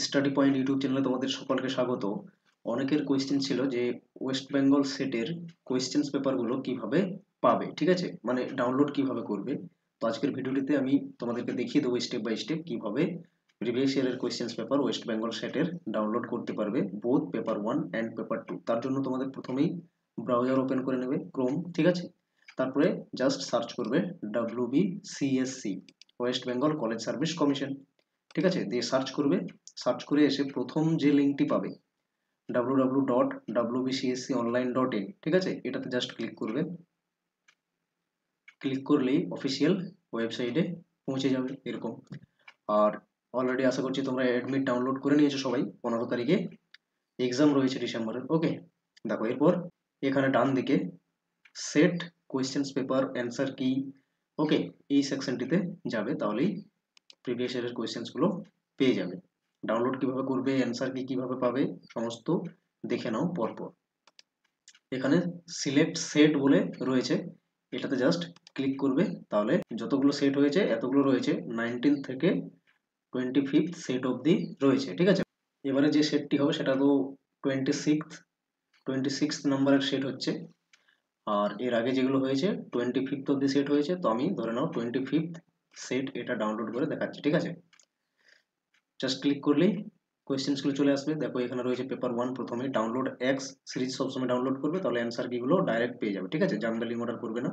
Study point YouTube চ্যানেলে তোমাদের সকলকে স্বাগত। অনেকের কোয়েশ্চেন ছিল যে ওয়েস্ট বেঙ্গল সেটের কোয়েশ্চেন্স পেপারগুলো কিভাবে পাবে, ঠিক আছে, মানে ডাউনলোড কিভাবে করবে। তো আজকের ভিডিওটিতে আমি তোমাদেরকে দেখিয়ে দেবো স্টেপ বাই স্টেপ কিভাবে প্রিভিয়াস ইয়ারের কোয়েশ্চেন্স পেপার ওয়েস্ট বেঙ্গল সেটের ডাউনলোড করতে পারবে, বোথ পেপার 1 অ্যান্ড পেপার 2। তার জন্য তোমাদের প্রথমেই ব্রাউজার ওপেন করে নেবে, ক্রোম, ঠিক আছে। তারপরে জাস্ট সার্চ করবে WBCSC, West Bengal college service commission, ঠিক আছে, দিয়ে সার্চ করবে। সার্চ করে এসে প্রথম যে লিঙ্কটি পাবে www.wbcsconline.in, ঠিক আছে, এটাতে জাস্ট ক্লিক করবে। ক্লিক করলেই অফিসিয়াল ওয়েবসাইটে পৌঁছে যাবে এরকম। আর অলরেডি আশা করছি তোমরা অ্যাডমিট ডাউনলোড করে নিয়েছো সবাই। 15 তারিখে এক্সাম রয়েছে ডিসেম্বরের। ওকে, দেখো এরপর এখানে ডান দিকে সেট কোয়েশ্চেন্স পেপার অ্যান্সার কি, ওকে, এই সেকশনটিতে যাবে, তাহলেই প্রিভিয়াস ইয়ারের কোয়েশ্চেন্সগুলো পেয়ে যাবে। ডাউনলোড কিভাবে করবে, অ্যান্সার কি কিভাবে পাবে, সমস্ত দেখে নাও পরপর। এখানে সিলেক্ট সেট বলে রয়েছে, এটাতে জাস্ট ক্লিক করবে, তাহলে যতগুলো সেট হয়েছে এতগুলো রয়েছে, 19 থেকে 25 সেট অবধি রয়েছে, ঠিক আছে। এবারে যে সেটটি হবে সেটা তো 26 নাম্বারের সেট হচ্ছে। আর এর আগে যেগুলো হয়েছে 25 অবধি সেট হয়েছে, তো আমি ধরে নাও 25 সেট এটা ডাউনলোড করে দেখাচ্ছি, ঠিক আছে। জাস্ট ক্লিক করলেই কোয়েশ্চেন্সগুলো চলে আসবে। দেখো এখানে রয়েছে পেপার 1, প্রথমে ডাউনলোড এক্স সিরিজ সবসময় ডাউনলোড করবে, তাহলে অ্যান্সার কিগুলো ডাইরেক্ট পেয়ে যাবে, ঠিক আছে, জাম্বলিং অর্ডার করবে না।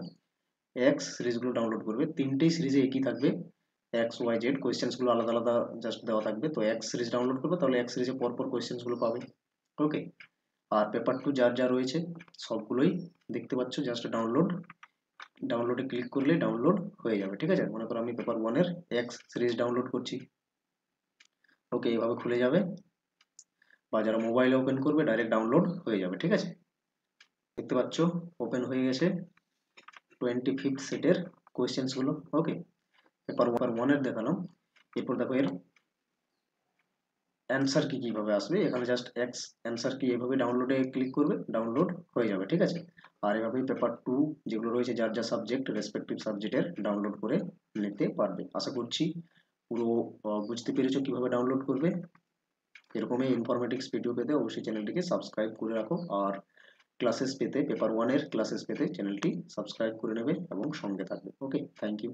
এক্স সিরিজগুলো ডাউনলোড করবে, তিনটেই সিরিজে একই থাকবে, এক্স ওয়াই জেড, কোয়েশ্চেন্সগুলো আলাদা আলাদা জাস্ট দেওয়া থাকবে। তো এক্স সিরিজ ডাউনলোড করবে, তাহলে এক্স সিরিজে পরপর কোয়েশ্চেন্সগুলো পাবে, ওকে। আর পেপার 2 যার যা রয়েছে সবগুলোই দেখতে পাচ্ছ, জাস্ট ডাউনলোডে ক্লিক করলে ডাউনলোড হয়ে যাবে, ঠিক আছে। মনে করো আমি পেপার 1 এর এক্স সিরিজ ডাউনলোড করছি, ওকে, এভাবে খুলে যাবে, বা যারা মোবাইলে ওপেন করবে ডাইরেক্ট ডাউনলোড হয়ে যাবে, ঠিক আছে। দেখতে পাচ্ছ ওপেন হয়ে গেছে 25 সেটের কোয়েশ্চেন্সগুলো, ওকে। পেপার 1 এর দেখালাম। এরপর দেখো এর অ্যান্সার কি কিভাবে আসবে, এখানে জাস্ট এক্স অ্যান্সার কি এভাবে ডাউনলোডে ক্লিক করবে, ডাউনলোড হয়ে যাবে, ঠিক আছে। আর এভাবেই পেপার 2 যেগুলো রয়েছে যার যা সাবজেক্ট রেসপেক্টিভ সাবজেক্টের ডাউনলোড করে নিতে পারবে। আশা করছি পুরো বুঝতে পেরেছো কিভাবে ডাউনলোড করবে। এরকমই ইনফরমেটিক্স ভিডিও পেতে অবশ্যই চ্যানেলটিকে সাবস্ক্রাইব করে রাখো। আর ক্লাসেস পেতে, পেপার 1 এর ক্লাসেস পেতে চ্যানেলটি সাবস্ক্রাইব করে নেবে এবং সঙ্গে থাকবে। ওকে, থ্যাংক ইউ।